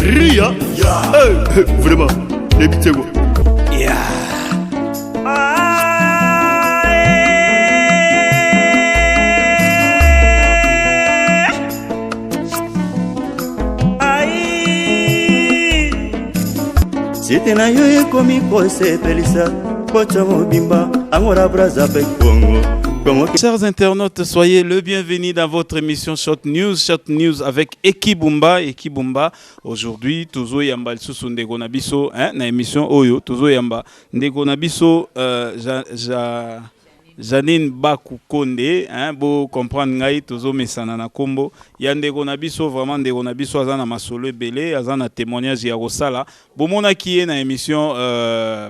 Ria. Vraiment, débitez-moi. C'était na yo komi kose pelisa kocha mobimba angora braza pe Congo. Chers internautes, soyez le bienvenu dans votre émission Short News avec Ekibumba. Aujourd'hui, Tozo Yamba Susu Ndeko Nabiso, na émission Oyo, Tozo Yamba Ndeko Nabiso, Janine Baku Konde, bo comprendre ngai Tozo Mesana na Kombo. Yandeko Nabiso, vraiment Ndeko Nabiso azana masolo belé, azana témoignage ya Rosala. Bomona qui est na émission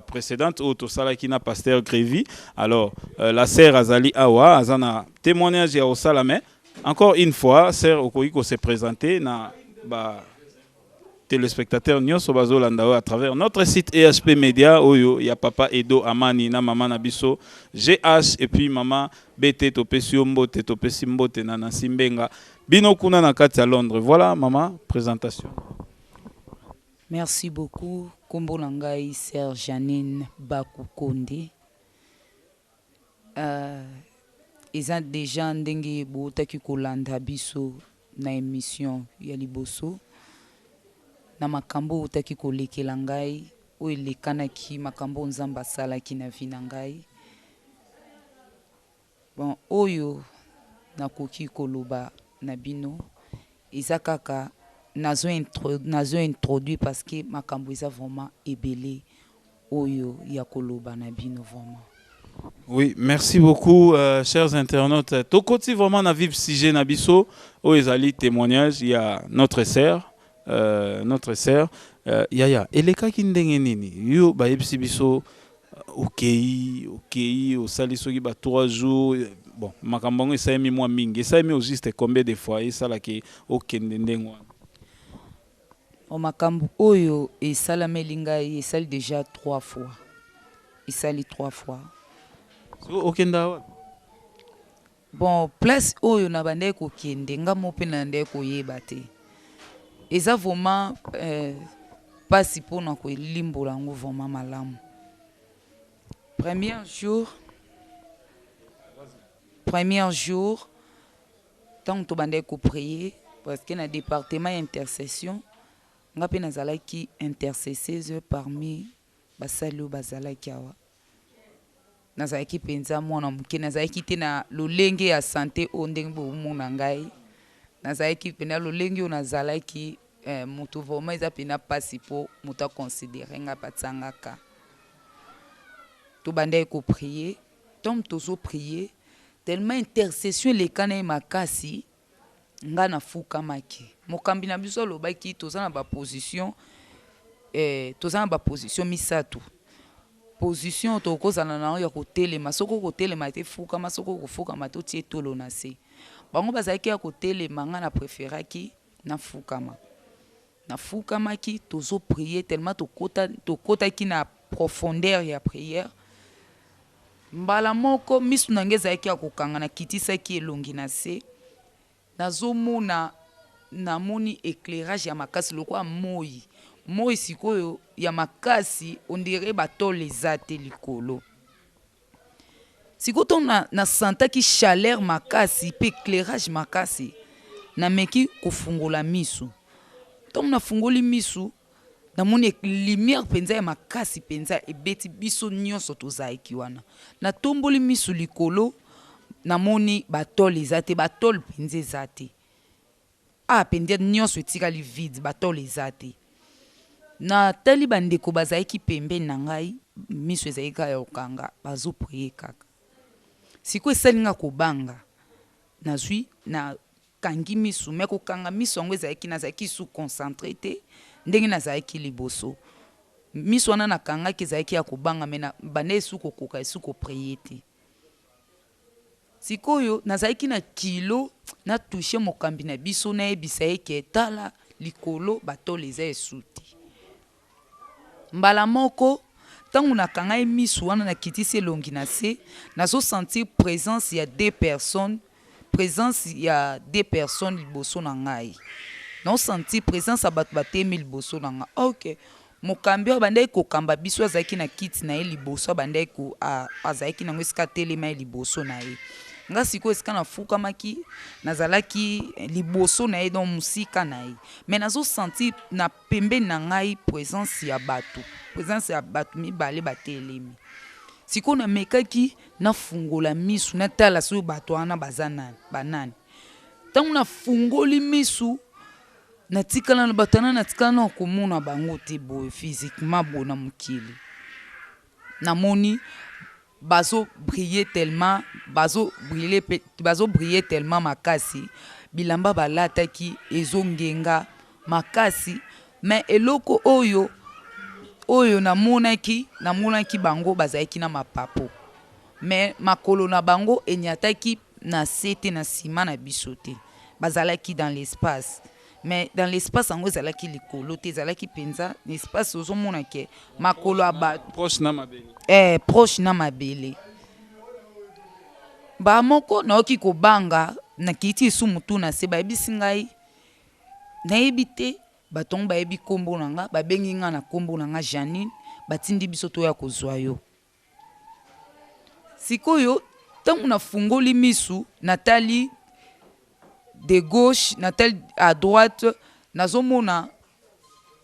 précédente au Tosala qui na Pasteur Grévy. Alors la sœur Azali Awa azana témoignage ya Rosala, mais encore une fois, sœur Okoiko s'est présentée na téléspectateurs Nyonso Bazolanda à travers notre site EHP Media. Oyo ya papa Edo Amani na maman Nabiso GH et puis maman BT Topesi Mbote Topesi Mbote na Simbenga bino kuna na kati à Londres. Voilà maman, présentation. Merci beaucoup Kombo Nangai Sœur Janine Baku Konde. Ils ont déjà ndenge botaki kolanda biso na émission ya liboso. Na makambo utaki kolekela ngai o elekanaki makambo nzamba salaki na vi na ngai. Bon oyo nakoki koloba na bino eza kaka nazo introduit parce que makambo eza vraiment ebele oyo ya koloba na bino vraiment. Oui, merci beaucoup, chers internautes. Tokoti vraiment na vivre sujet na biso o ezali témoignage, il y a notre sœur Yaya eleka kindenge nini yo ba yebisi biso OK au salisoki ba 3 jours bon makambo ngo esa mi mwa mingi esa mi au juste combien de fois esa la ke okende ndengo o makambo oyo esala melinga esali déjà 3 fois esali 3 fois so okenda wa bon place oyo na bande ko kende ngamo pe na ndeko koyeba te. Eza vraiment pas si pour nous que limbo lango vraiment malamu. Premier jour tant que bande ko prier parce que na département intercession ngapi nazala ki intercesseuse parmi basalo bazala kiawa. Nazala ki penza mwana muke nazala ki te na lolenge ya santé ondengbo mona ngai. Nazaki pena lolengi o nazalaki mutu voma eza pena pasi po muta considérer nga patsangaka to bande ko prier tom tozo prier tellement intercession le kana makasi nga na fuka maki mokambi na biso lobaki tozana ba position misatu position to kozana na yo ko telema soko ko telema te fuka masoko ko fuka mato tie tolo na se. Bango bazaki ya kotele manga na préféraki na fukama ki tozo prier tellement to kota ki na profondeur ya prière mbala moko misu nangeza yaki ya kokanga na kitisa ki elongi na se nazo mona na moni éclairage ya makasi lokwa moi sikoyo ya makasi on dirait batole ezate likolo. Si quand on a senti qui chaleur makasi, pe éclairage makasi, na meki kufungola misu. Tom na fungoli misu, na moni lumière penza ya makasi penza e beti biso nyonso tozaiki wana. Na tomboli misu likolo, na moni batole ezate, batole penze ezate. Pendia nyonso etika li vide, batole ezate. Na tali bandeko bazaiki pembe na ngai, misu ezaika ya okanga, bazo prier kaka. Siko esalinga kobanga nazwi na kangi misu meko kanga misu ngo ezaki nazaki sous concentré te ndenge nazaki liboso misu wana na kanga kezaki ya kobanga mena bane sous kokoka sous ko prier te sikoyo nazaki na kilo na toucher mokambi na biso na ebisa eke tala likolo batole eza esuti mbala moko tangu na kanga emisu wana na kitisi elongi na se nazo sentir présence ya deux personnes liboso na ngai na senti présence ya bato batemi liboso na nga. Ok, mokambi oyo bandaki kokamba biso azalaki na kiti na ye liboso, bandaki azalaki nango esika telema ye liboso na ye. Nga sikoyo esika nafukamaki nazalaki liboso na ye don musika na ye, me nazosenti na pembeni na ngai présence ya bato mibale batelemi. Sikoyo namekaki nafungola misu natala soki bato wana baza banani. Ntango nafungoli misu natikala na bato wana natikala na komona bango te boye physiquement boye na mokili. Namoni bazo briller tellement makasi, bilamba balataki ezongenga makasi, mais eloko oyo namonaki bango bazalaki na mapapo, mais makolo na bango enyataki na sete na sima na biso te, bazalaki dans l'espace. Mais dans l'espace ango ezalaki likolo te, ezalaki penza l'espace ozomona ke makolo aba proche na mabele. Proche na mabele. Ba moko naoki kobanga na kiti su mutu na se bayebisi ngai nayebi te batongo bayebi kombo na nga, babengi nga na kombo na nga Janine, batindi biso to ya kozwa yo. Sikoyo tangu nafungoli misu natali de gauche natali à droite, nazomona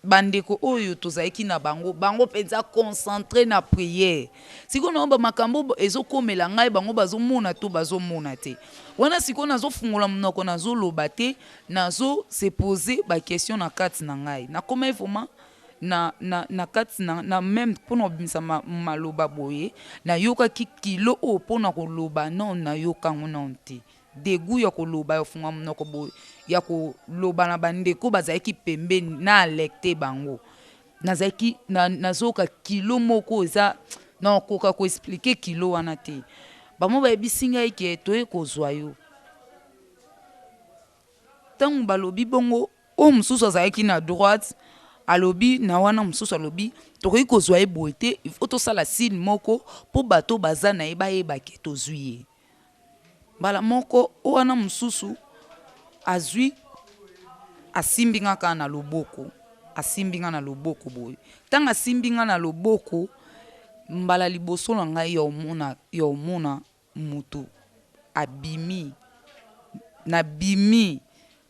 bandeko oyo tozalaki na bango penza concentré na prière. Sikoyo na makambo ezokomela ngai bango bazomona to bazomona te. Wana sikoyo nazofungola munoko nazoloba te, nazo se poser ba question na kati na ngai. Na koma vraiment na kati na même pona bimisa maloba boye na yoka kilo o pona koloba non na yoka ngononte. Degu ya koloba ya funga munoko boye ya koloba na bandeko bazalaki pembeni na alekte bango. Nazaki nazoka kilo moko eza na koka ko expliquer kilo wana te. Bamo bayebisi ngai ke toye kozwa yo. Tangu balobi bongo o mususu azalaki na droite alobi na wana mususu alobi tokoki kozwa ye boye te, il faut tosala signe moko po bato baza na ye bayeba ke tozwi ye. Bala moko wana mususu azwi asimbinga ka na loboko, asimbinga na loboko boye. Tanga asimbinga na loboko mbala liboso na ngai ya omona mutu abimi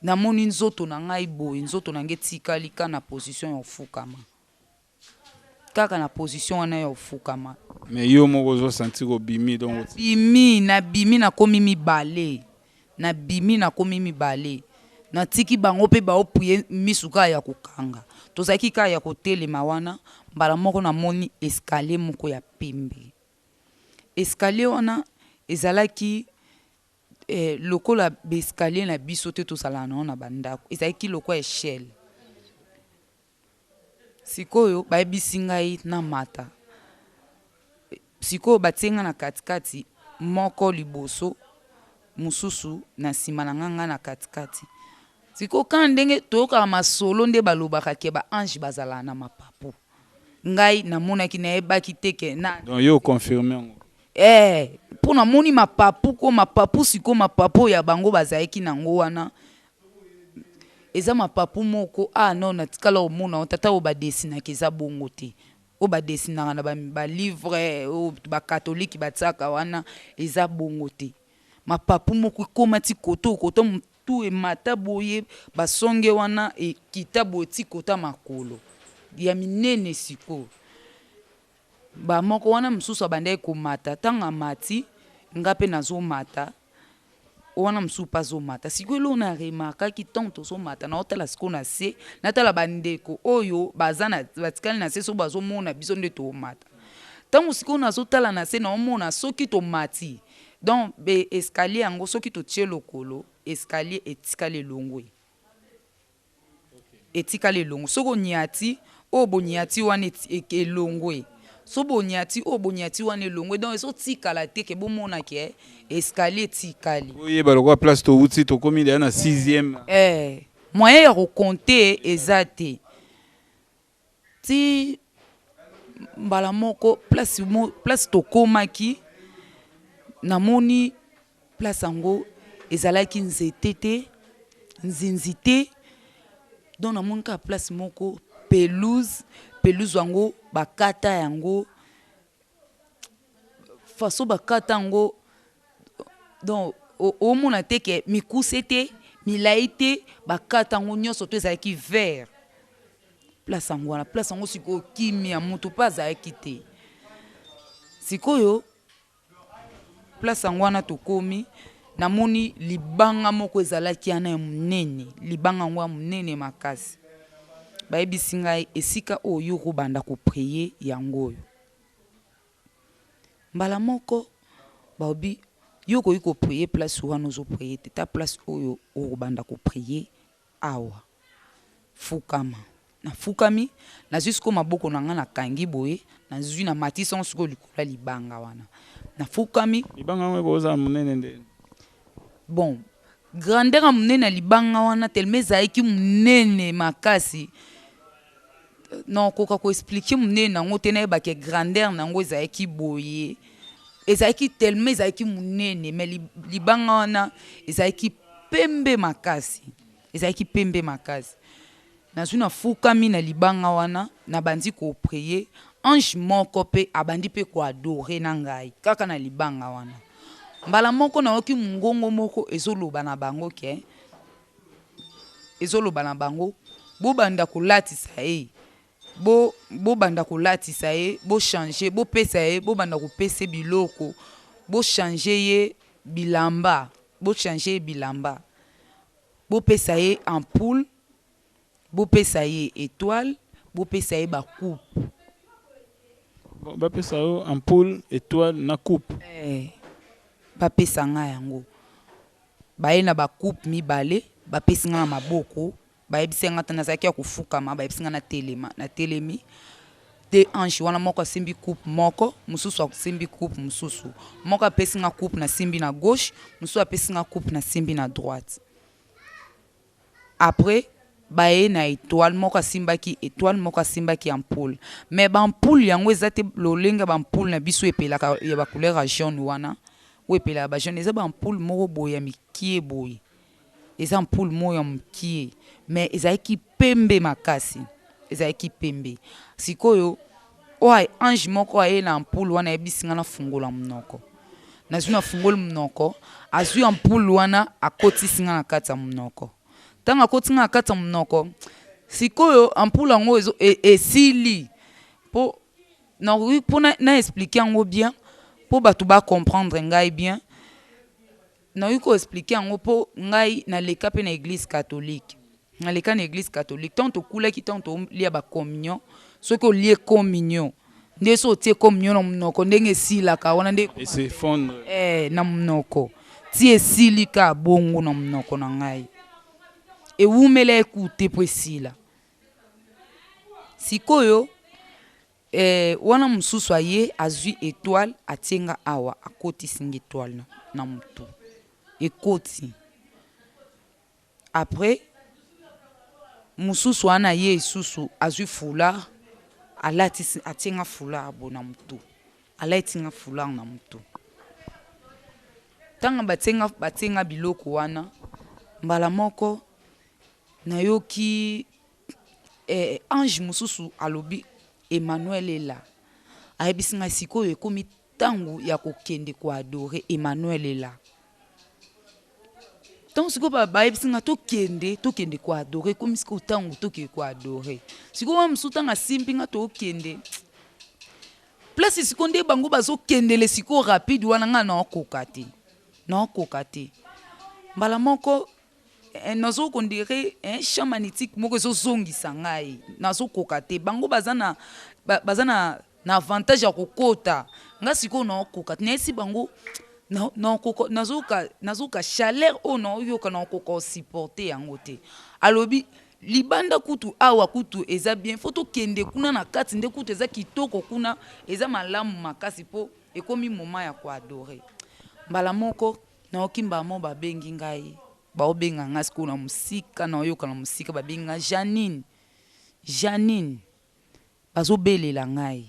na moni nzoto na ngai boye, nzoto na nge tikali ka na position ya ofukama, kaka na position wana ya ofukama. Mais yo moko zo sentir obimi donc bimi na komi mibale na tiki bango pe ba opuye misuka ya kokanga. Tozaki ka ya kotelema wana mbala moko na moni escalier moko ya pembe. Escalier wana ezalaki lokola be escalier na biso te tosala na bandako, ezalaki lokola échelle. Sikoyo bayebisi ngai na mata. Sikoyo batenga na katikati, moko liboso mususu na sima na nganga na katikati. Sikoyo kan ndenge toyoka masolo nde balobaka ke ba ange bazala na mapapu. Ngai namonaki na yebaki teke na donc yo confirmer ngo. Pona moni mapapu siko mapapu ya bango bazalaki nango wana. Eza mapapu moko non natikala omona tata oba desina keza bongo te. Oba desina na ba livre ba catholique batsaka wana eza bongo te. Mapapu moko komati koto mutu e mata boye basonge wana e kitabu ti kota makolo. Ya minene siko. Ba moko wana msusu abandai komata tanga mati ngape nazo mata wana msusu pazo mata siko lo na remarka ki tonto so mata na otala siko na se na tala bandeko oyo bazana batikali na se so bazo mona biso nde to mata tango siko nazo tala na se na omona soki to mati donc be escalier yango soki to tie lokolo escalier etikale longwe etikale longo soko nyati o bonyati wana elongwe so bonyati o bonyati wana elongwe donc eso tikala te ke bomona ke escalier tikali oye baloko place to uti to komi na 6e moyen ya compter ezate ti mbala moko place to komaki namoni place ango ezalaki nzete te nzinzi te donc namoni kaka place moko pelouse yango bakata yango façon bakata yango donc omona te ke mikuse te milai te bakata yango nyonso to ezalaki vert place yango wana place yango sikoyo kimia moto mpe azalaki te sikoyo place yango wana tokomi namoni libanga moko ezalaki yana ya monene libanga yango ya monene makasi bayebisi ngai esika oyo kobanda kopriye yango oyo mbala moko baobi yo koyi kopriye place wana ozopriye te ta place oyo okobanda kopriye awa fukama nafukami nazwi sikoyo maboko na nga nakangi boye nazwi na matisi yango sikoyo likolo ya libanga wana nafukami libanga yango ekozala monene nde bon grandeur ya monene ya libanga wana telema ezalaki monene makasi nakoka koexplike monene nango te nayebaki grandeur nango ezalaki boye ezalaki telema ezalaki monene me libanga wana ezalaki pembe makasi nazwi nafukami na libanga wana nabandi kopriye ange moko mpe abandi mpe koadore na ngai kaka na libanga wana mbala moko nayoki mongongo moko ezoloba na bango ke bobanda kolatisa ye bobanda kolatisa ye bochange bopesa ye bobanda kopesa biloko bochange ye bilamba bopesa ye ampoule bopesa ye étoile bopesa ye bacoupe bapesa yo ampoule étoile na coupe bapesa nga yango baye na bacoupe mibale bapesi nga na maboko bayebisi nga ta nazalaki ya kofukama bayebisi nga na telemi te ange wana moko asimbi coupe moko mosusu asimbi coupe mosusu moko apesi nga coupe na simbi na gauche mosusu apesi nga coupe na simbi na droite après baye na étoile moko asimbaki étoile moko asimbaki ampoule mais bampoule yango eza te lolenga bampoule na biso epelaka ya bacouleur ya jaune wana o epelaka bajaune eza bampoule moko boye ya mikie boye eza ampoule moko ya mokie mais ezalaki pembe makasi ezalaki pembe sikoyo oyo ange moko aye na ampoule wana ayebisi nga nafungola monoko nazwi nafungoli monoko azwi ampoule wana akotisi nga na kati ya monoko ntango akoti nga na kati ya monoko sikoyo ampoule yango esili mpo na explike yango bien mpo bato bacomprendre ngai bien nayoki koexplike yango mpo ngai naleka mpe na église catholique ntango tokulaki ntango tolia bacommunion soki olie communion nde so otie communion na monoko ndenge esilaka wana nde na monoko ti esili ka bongo na monoko na ngai ewumela ekute po esila sikoyo wana mosusu aye azwi étoile atienga awa akotisinga étoile na motu ekoti après mosusu wana ye esusu azwi foulard atienga foulard bo na motu alaitinga foulard na motu ntango batienga biloko wana mbala moko nayoki ange mosusu alobi Emmanuel ela ayebisi ngai sikoyo ekomi ntango ya kokende koadore Emmanuel ela ntango sikoyo bayebisi ngai tokende koadore ekomi sikoyo ntango tokende koadore sikoyo wa mosusu ntango asimbi ngai tokende place sikoyo nde bango bazokendele sikoyo rapide wana ngai naokoka te mbala moko nazokondire champ magnétique moko ezozongisa ngai nazokoka te bango baza na avantage ya kokota nga sikoyo naokoka te nayesi bango nazoka chaleur oyo naoyoka naokoka osupporte yango te alobi libanda kutu awa kutu eza bien fo tokende kuna na kati nde kutu eza kitoko kuna eza malamu makasi mpo ekomi moma ya koadore mbala moko naoki mbamo babengi ngai baobenga nga sikoyo na musika naoyoka na musika babengi nga Janine bazobelela ngai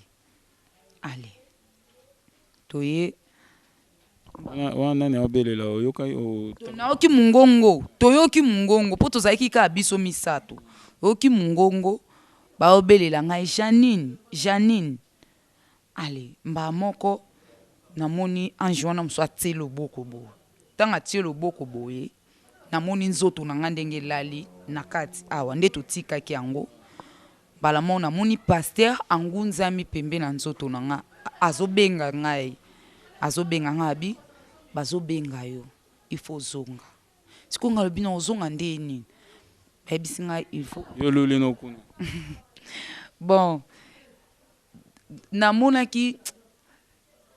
ale toye wana ne obelela oyoka naoki mungongo toyoki mungongo po tozalaki kaka biso misato oki mungongo baobelela ngai Janine ale mba moko namoni ange wana mosu atie loboko boye ntango atie loboko boye namoni nzoto na nga ndenge elali na kati awa nde totikaki yango mbala mo namoni paster angunzami pembe na nzoto na nga azobenga ngai abi bazobenga yo il faut zonga siko nga lobi na ozonga nde nini bayebisi ngai il faut yo luli nokuna bon namonaki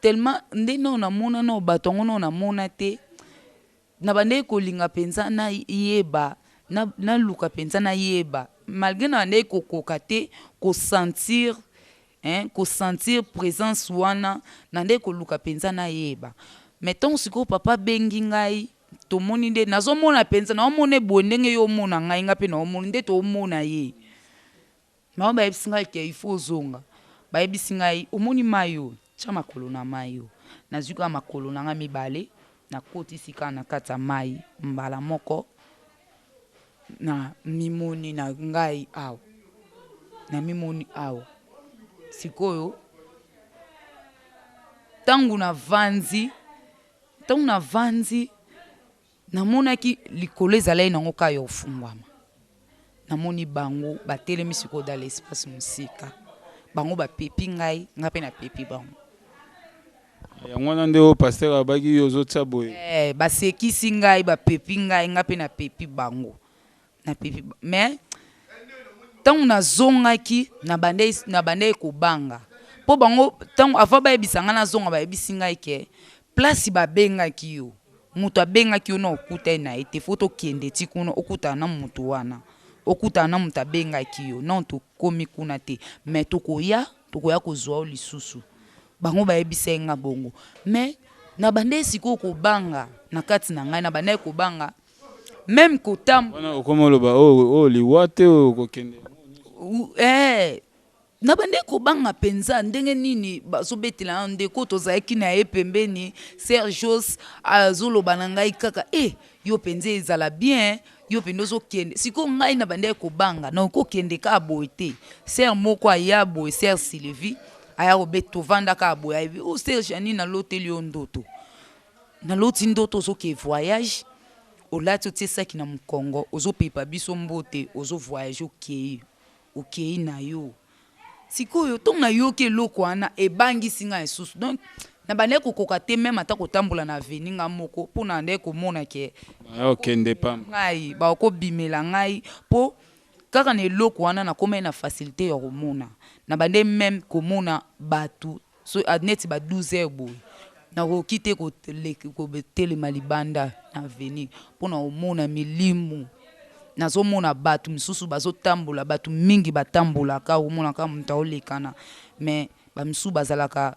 tellement nde no namona no bato yango no namona te na bande kolinga penza na yeba na luka penza na yeba malgré na bande kokoka te sentir présence wana na nde koluka penza na yeba mais tant siko papa bengi ngai tomoni nde nazomona penza naomona boye ndenge yo omona ngai nga mpe naomona nde toomona ye mama bayebisi ngai ke il faut zonga bayebisi ngai omoni mayo tia makolo na mayo nazwi kaka makolo na nga mibale nakotisi kaka na kati ya mai mbala moko na mimoni na ngai awa na mimoni awa sikoyo ntango na vanzi namonaki likolo ezalai nango kaka ya ofungwama namoni bango batelemi sikoyo dans l'espace mosika bango bapepi ngai nga mpe napepi bango yango wana nde oyo paster abaki yo ozotia boye basekisi ngai bapepi ngai nga mpe napepi bango mais ntango nazongaki na bande ekobanga mpo bango ntango avant bayebisa ngai nazonga bayebisi ngai ke place babengaki yo moto abengaki yo na okutai na ye te fo tokende ti kuna okutana na moto wana okutana na moto abengaki yo non tokomi kuna te mais tokoya kozwa o lisusu bango bayebisa nga bongo mais na bande siko kobanga na kati na ngai na bande kobanga même kotambola okomoloba o liwa te okokende na bande kobanga penza ndenge nini bazobetela ndeko tozalaki na ye pembeni Sergios azoloba na ngai kaka yo penza ezala bien yo pende ozokende siko ngai na bande kobanga na okokende ka boye te ser moko aya boye ser Sylvie aya kobeto tovandaka boye ayebi Serge ani naloteli yo ndoto naloti ndoto ozoke voyage olati otie saki na mokongo ozopepa biso mbote ozo voyage okei na yo sikoyo ntongo nayoki eloko wana ebangisi ngai esusu donc na bande kokoka te meme ata kotambola na aveni nga moko mpo na nde komona ke okende pamba ngai bakobimela ngai mpo kaka na eloko wana nakomai na facilité ya komona na bande meme komona bato so neti ba 12 heures boye nakoki te kotelema libanda na aveni mpo na komona milimu nazomona bato misusu bazotambola bato mingi batambolaka omonaka moto aolekana mais bamisusu bazalaka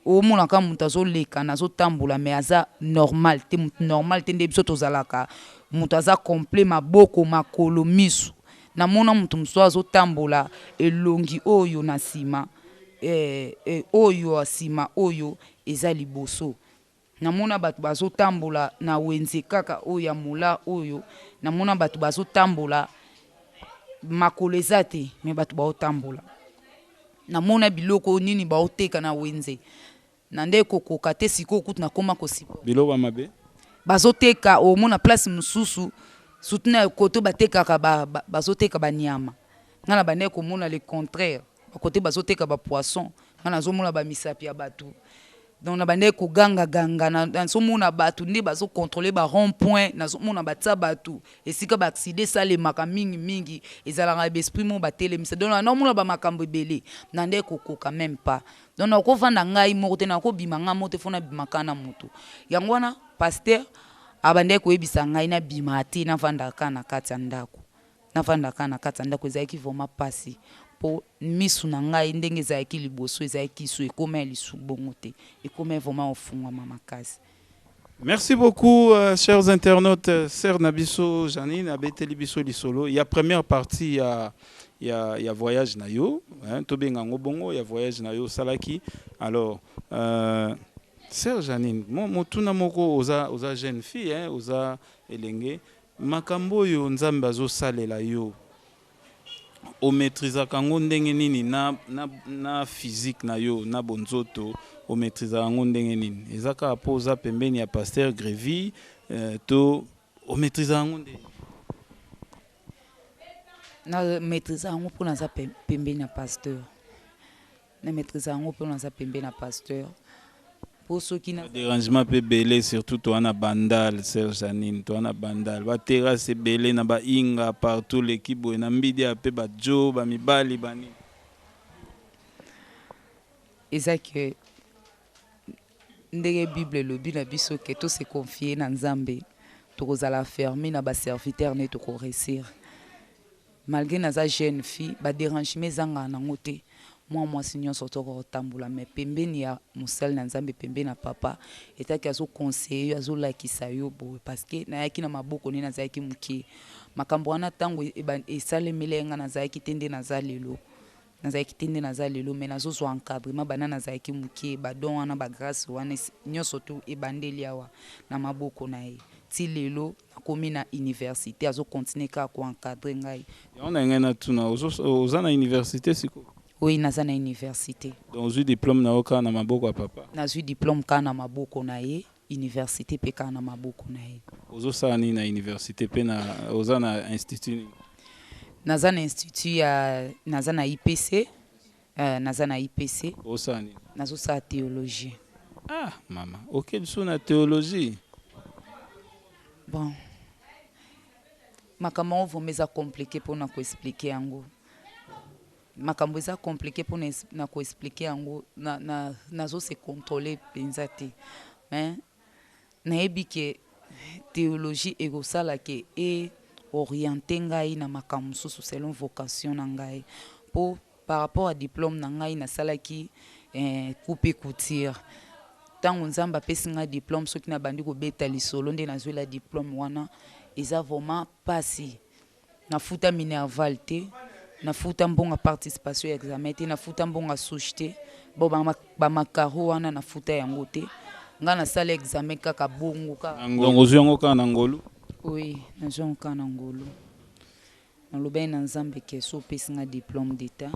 omonaka moto azolekana azotambola mais aza normal te nde biso tozalaka moto aza complet maboko makolo misu namona moto mosusu azotambola elongi oyo na nsima oyo asima oyo eza liboso namona bato bazotambola na wenze kaka oyo ya mola oyo namona bato bazotambola makolo eza te me bato baotambola namona biloko nini baoteka na wenze na nde kokoka te sikoyo kutu nakoma kosipa biloko mabe bazoteka omona place mosusu surtout na koto batekaka bazoteka banyama nga na bande komona le contraire bakote bazoteka bapoisson nga nazomona bamisapi ya bato donc na bande koganga nazomona bato nde bazocontrôle ba rond point nazomona batia bato esika baaccide esalemaka mingi ezalaka baesprit mo batelemisa donc naomona bamakambo ebele na nde kokoka même pas donc nakovanda ngai moko te nakobima ngai moko te fo nabimaka na moto yango wana paster abande koyebisa ngai nabima te navandaka na kati ya ndako ezalaki vraiment pasi po misu na ngai ndenge ezalaki liboso ezalaki so ekoma lisu bongo te ekoma vraiment ofungwama makasi. Merci beaucoup, chers internautes. Sœur Nabiso Janine, abeteli biso lisolo. Il y a première partie, il y a voyage nayo, hein, tobenga ngobongo, il y a voyage nayo salaki. Alors, Sœur Janine, mo tuna moko oza jeune fille, hein, oza elenge. Makambo yo nzambe azo salela yo. o maîtriser kango ndenge nini na physique na yo na bonzoto o maîtriser kango ndenge nini ezaka apoza pembeni ya pasteur Grévy to o maîtriser kango ndenge na maîtriser yango mpona aza pembeni ya pasteur na maîtriser yango mpona aza pembeni ya pasteur po soki na dérangement pe belé surtout to na bandal Serge Janine to na bandal ba terrasse belé na ba inga partout l'équipe na mbidi pe ba jo ba mibali bani eza que ndenge bible lobi na biso ke to se confier na nzambe tokozala fermer na ba serviteur ne to ko réussir malgré naza jeune fille ba dérangement ezanga nango te mwasi nyonso tokotambola me pembeni ya mosali na nzambe pembeni na papa etaki azoconseille yo azolakisa yo boye parce que nayaki na maboko nde nazalaki mokie makambo wana ntango esalemeli nga nazalaki te nde naza lelo me nazozwa encadrement bana nazalaki mokie badon wana bagrâce wana nyonso to ebandeli awa na maboko na ye ti lelo nakomi na université azokontinue kaka koencadre ngai yango na ngai natuna oza na université siko. Oui, naza na université. Donc ozwi diplôme na oka na maboko ya papa. Nazwi diplôme ka na maboko na ye, université pe ka na maboko na ye. Ozosala nini na université pe na oza na institut nini? Naza na institut ya naza na IPC. Naza na IPC. Osala nini? Nazosala théologie. Ah, mama. OK, so na théologie. Bon. Makambo vomeza compliqué pour na ko expliquer yango. Makambo eza compliqué pour na ko expliquer yango nazo se contrôler penza te mais nayebi ke théologie ekosala ke orienté ngai na makambo mosusu selon vocation na ngai po par rapport à diplôme na ngai nasalaki coupe couture ntango nzambe apesi ngai diplôme soki na bandi kobeta lisolo nde nazwela diplôme wana eza vraiment pasi nafuta minerval te nafuta mbonga participation ya examen te nafuta mbonga souche te bo bamakaro wana nafuta yango te nga nasala examen kaka bongo kaka donc ozwi yango kaka na ngolu. Oui, nazwi yango kaka na ngolu nalobai na nzambe ke so opesi nga diplôme d'état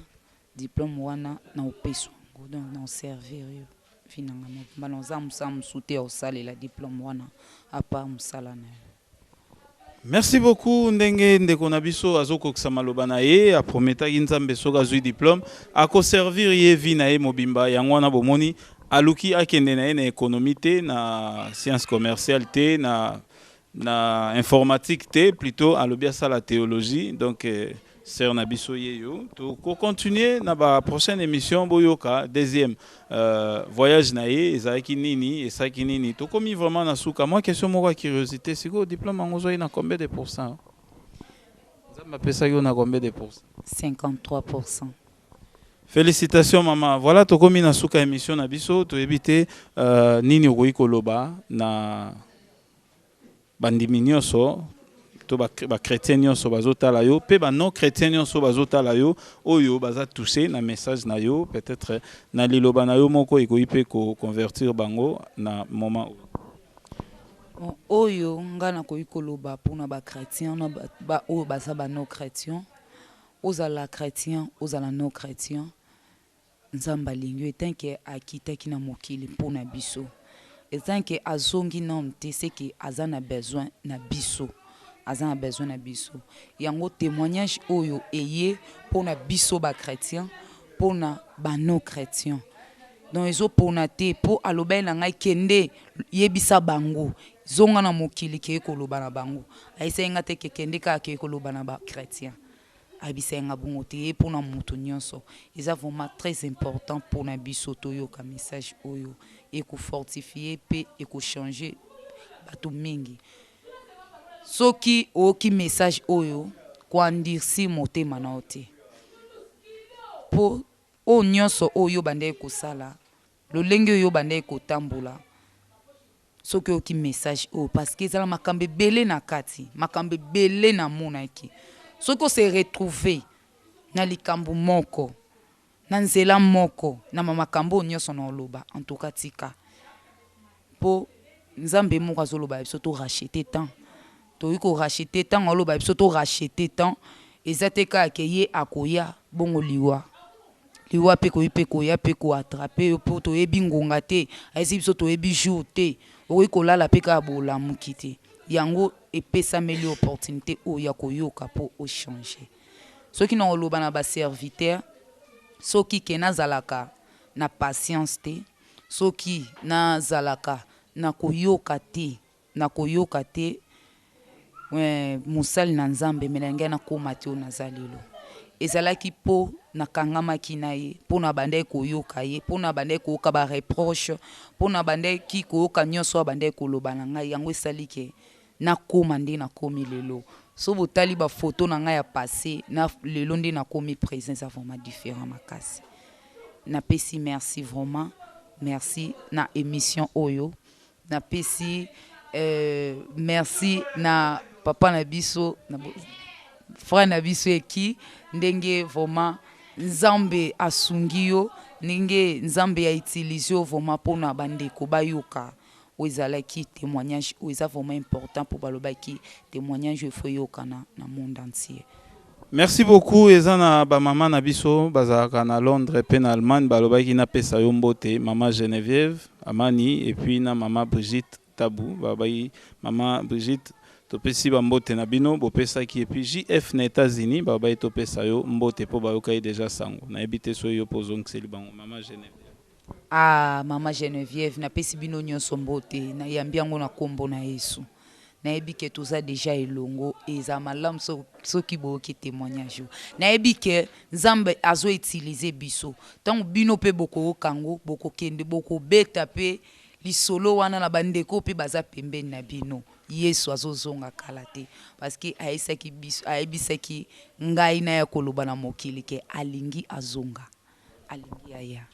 diplôme wana na opesi yango donc na oservir yo finanga mobimba naza mosala mosusu te ya osalela diplôme wana apart mosala na yo. Merci beaucoup ndenge ndeko na biso azokokisa maloba na ye aprometaki nzambe soki azwi diplôme akoservir ye vi na ye mobimba yango wana bomoni aluki akende na ye na économie te na science commerciale te na informatique te plutôt alobi asala théologie donc sœur na biso ye yo to ko continuer na ba prochaine émission boyoka deuxième voyage na ye ezalaki nini esaki nini to komi vraiment na suka moi question moko ya curiosité siko diplôme yango ozwaki na combien de pourcent nzambe apesaki yo na combien de pourcent 53%. Félicitations maman. Voilà to komi na suka émission na biso to ebite nini okoki koloba na bandimi nyonso to ba chrétien nyonso bazotala yo pe ba non chrétien nyonso bazotala yo oyo baza touché na message na yo peut-être na liloba na yo moko ekoki pe ko convertir bango na moment oyo nga nakoki koloba mpona ba chrétien na ba oyo baza ba non chrétien ozala chrétien ozala non chrétien nzambe alingi etanke akitaki na mokili mpona biso etanke azongi na te seke aza na besoin na biso aza na besoin na biso yango témoignage oyo eye mpona biso ba chrétien mpona ba non chrétien donc ezopona te mpo alobai na ngai kende yebisa bango zonga na mokili keye koloba na bango ayisa nga te kekende kaka keye koloba na ba chrétien abisenga bongo te ye mpona moto nyonso eza vraiment très important mpona biso toyoka message oyo ekofortifie mpe ekochange bato mingi soki oyoki message oyo koandirsi motema na yo te mpo oyo nyonso oyo bandeki kosala lolenge oyo bandeki kotambola soki oyoki message oyo parceke ezala makambo ebele na kati makambo ebele na monaki soki ose retrouve na likambo moko na nzela moko na makambo nyonso na oloba en tout cas tika mpo nzambe moko azoloba biso to racheter temps toyi ko racheter temps oloba biso to racheter temps eza te kaka ye akoya bongo liwa liwa pe koya pe koatrape yo po toyebi ngonga te ayesi biso toyebi jour te okoki kolala pe kaka bolamuki te yango epesameli opportunité oyo ya koyoka mpo ochange soki na oloba na baserviteur soki ke nazalaka na patience te soki nazalaka na koyoka te mosali na nzambe me na ngai nakóma te oyo naza lelo ezalaki mpo nakangamaki na ye mpo na bandaki koyoka ye mpo na bandaki koyoka bareproche mpo na bandaki koyoka nyonso oyo bandaki koloba na ngai yango esali ke nakóma nde nakomi lelo so botali bafoto na ngai ya passé na lelo nde nakomi présent eza vraiment différent makasi napesi merci vraiment merci na émission oyo napesi merci na papa na biso na frère na biso eki ndenge vraiment nzambe asungi yo ndenge nzambe ya utilise yo vraiment mpona bandeko bayoka oyo ezalaki témoignage oyo eza vraiment important mpo balobaki témoignage oyo efo yoka na monde entier. Merci beaucoup ezana ba mama na biso bazalaka na Londres pe na Allemagne balobaki na pesa yo mbote mama Geneviève Amani et puis na mama Brigitte Tabou babai mama Brigitte topesi ba mbote na bino bopesa ki et puis JF na États-Unis babai topesa yo mbote po bayoka déjà sango na ebite so yo pozong seli bango mama Geneviève. Ah mama Geneviève na pesi bino nyonso mbote na yambi yango na kombo na Yesu. Nayebi ke toza déjà elongo eza malamu soki boyoki témoignage nayebi ke nzambe azo utiliser biso tango bino pe bokoyokango bokokende bokobeta pe lisolo wana na bandeko pe baza pembeni na bino Yesu azozonga kala te parce que ayesaki biso ayebisaki ngai na ya koloba na mokili ke alingi azonga alingi aya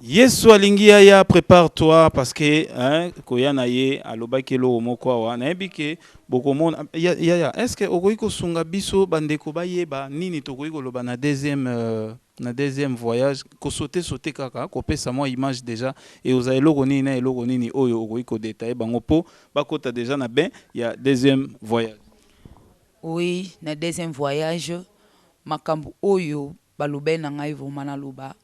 Yesu alingi ya prépare-toi parce que koya na ye alobaki lo moko awa na ebike bokomona ya est-ce que okoki kosunga biso bandeko bayeba nini tokoki koloba na deuxième voyage ko sauter kaka ko pesa moi image déjà et oza eloko nini na eloko nini oyo okoki ko détailler bango po bakota déjà na ben ya deuxième voyage. Oui na deuxième voyage makambo oyo balobe na ngai vraiment na loba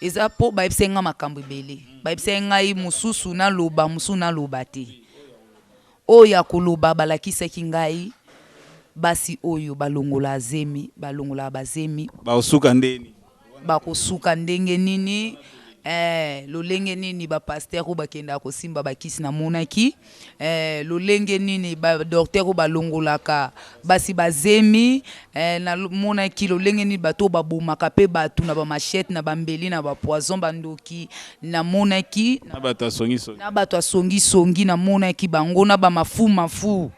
eza po bayebisenga makambo ebele bayebisenga mususu na loba musu na loba te oyo ya koloba balakisaki ngai basi oyo balongola zemi balongola bazemi baosuka ndeni bakosuka ndenge nini lolenge nini ba pasteur ko bakenda ko simba bakisi na monaki lolenge nini ba docteur ko balongolaka basi bazemi na monaki lolenge nini bato babomaka pe batu na ba machette na ba mbeli na ba poison bandoki na monaki na bato asongi songi na monaki bango na ba mafu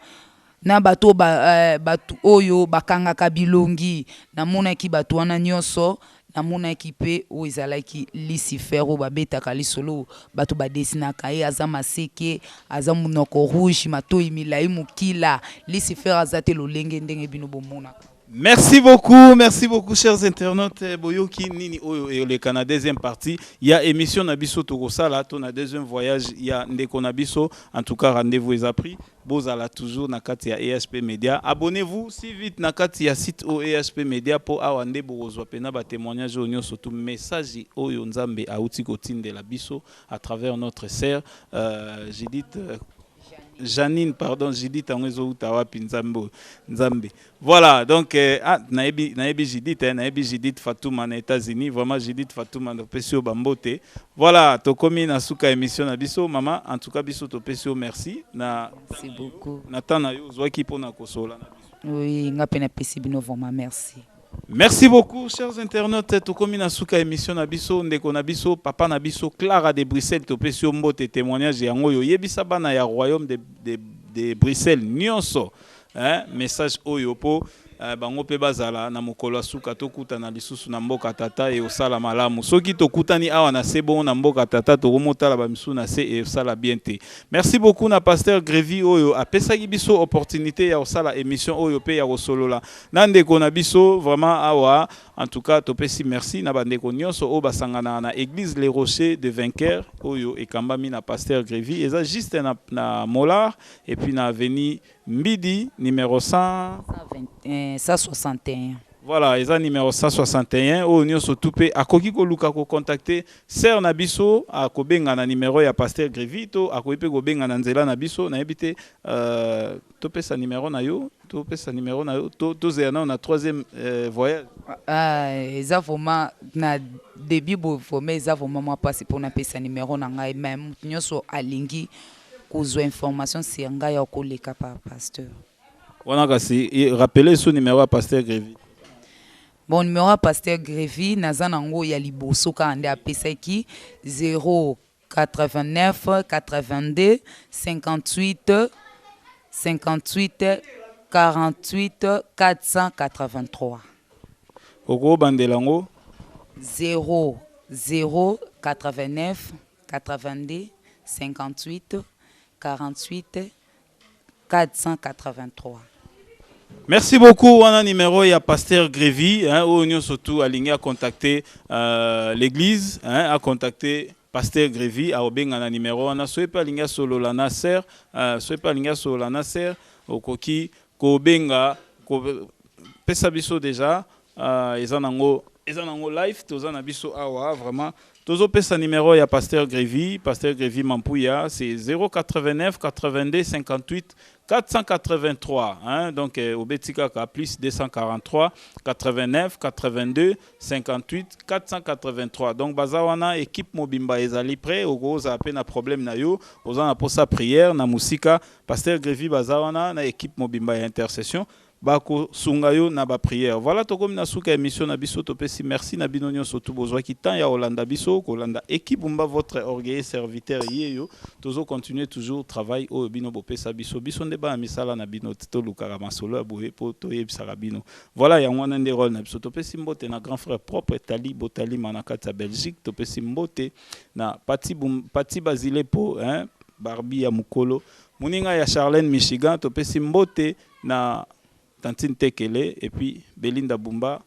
na bato batu oyo bakangaka bilongi na monaki batu wana nyonso na monaki pe o ezalaki Lucifer o babetaka lisolo bato badesinaka ye aza maseke aza munoko rouge matoi milai mukila Lucifer azate lolenge ndenge bino bomona. Merci beaucoup chers internautes boyoki nini oyo et le Canada deuxième partie il y a émission na biso to kosala to na deuxième voyage il y a ndeko na biso en tout cas rendez-vous est appris bozala toujours na kati ya ESP Media abonnez-vous si vite na kati ya site o ESP Media po awande bozwa pena ba témoignage onyo surtout message oyo nzambe auti kotindela biso à travers notre sœur Judith Janine, pardon, Judith Anwezo Utawa Nzambe. Voilà, donc naebi Judith Fatouma na États-Unis, vraiment Judith Fatouma na Pesio Bambote. Voilà, tokomi na suka émission na biso mama, en tout cas biso to Pesio merci na merci beaucoup. Natana yo zwaki pona kosola na biso. Oui, ngapena pesi bino vraiment merci. Merci beaucoup, chers internautes. Tokomi na suka émission na biso ndeko na biso papa na biso Clara de Bruxelles to pesio mbote témoignage yango yo yebisa bana ya royaume de Bruxelles nyonso message oyo po bango pe bazala na mokolo suka tokuta na lisusu na mboka tata e osala malamu soki tokutani awa na sebo na mboka tata tokomotala ba misu na se e osala bien te. Merci beaucoup na pasteur Grévy oyo apesaki biso opportunité ya osala émission oyo pe ya kosolola na ndeko na biso vraiment awa en tout cas topesi merci na bandeko nyonso o basangana na église Les Rochers de Vainqueur oyo ekambami na pasteur Grévy eza juste na Molar et puis na avenue Mbidi numéro 100 161. Voilà, eza numéro 161 oyo nyonso tu mpe akoki koluka kocontacte ser na biso akobenga na numéro ya Pasteur Grévy to akoki mpe kobenga na nzela na biso nayebi te topesa numéro na yo tozela nao na 3e voyage. Eza vraiment na début vraiment eza vraiment moi pasi mpona pesa numéro na ngai même nyonso alingi kozwa information si ngai ya koleka pa pasteur. Wana kasi rappelez ce numéro à Pasteur Grévy. Bon numéro à Pasteur Grévy naza nango ya liboso ka ande apesaki 089 82 58 48 483. Oko bandelango 89 82 58 48 483. Merci beaucoup. On a un numéro, il y a Pasteur Grévy, où surtout aligné à contacter l'église, à contacter Pasteur Grévy, à obenga un numéro. On a soit pas aligné solo la Nasser, soit pas aligné solo la Nasser, au koki, ko benga, ko pesabiso déjà, ils en ont live, tous en abiso awa vraiment. Tozo pesa numéro, il y a Pasteur Grévy Mampouya, c'est 089 82 58 483. Donc, au Betikaka, plus 243 89 82 58 483. Donc, Bazawana, équipe Mobimba, ezali prêt. Au gros, ça a peine un problème na yo. Aux en a pour sa prière, na musika. Pasteur Grévy Bazawana, na équipe Mobimba et intercession. Bako sungayo na ba prière. Voilà to comme na suka émission na biso to pesi merci na binonyo surtout besoin qui temps ya Hollanda biso ko Hollanda équipe bumba votre orgueilleux serviteur yeyo tozo continuer toujours travail au bino bo pesa biso ndeba misala na bino to lukara masolo aboye po to yebisaka bino. Voilà ya ngwana nde rôle na biso to pesi mbote na grand frère propre Tali Botali manakata Belgique to pesi mbote na Pati Basile po Barbie ya Mukolo muninga ya Charlène Michigan to pesi mbote na Tantine Tekele et puis Belinda Bumba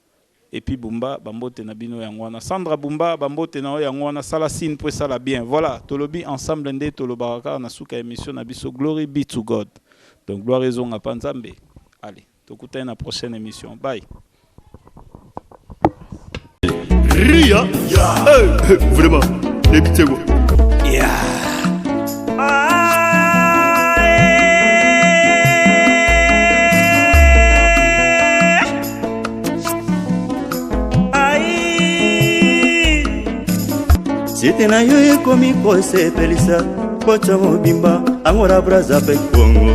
et puis Bumba Bambote Nabino Yangwana Sandra Bumba Bambote na Yangwana Salasine pour ça la bien. Voilà, tolobi ensemble ndé tolobaraka na suka émission nabiso Glory be to God. Donc gloire raison à Panzambe. Allez, tokuta na prochaine émission. Bye. Ria, vraiment, les petits gars. Site na yo ekomi kosepelisa kocha mobimba angora braza pe Kongo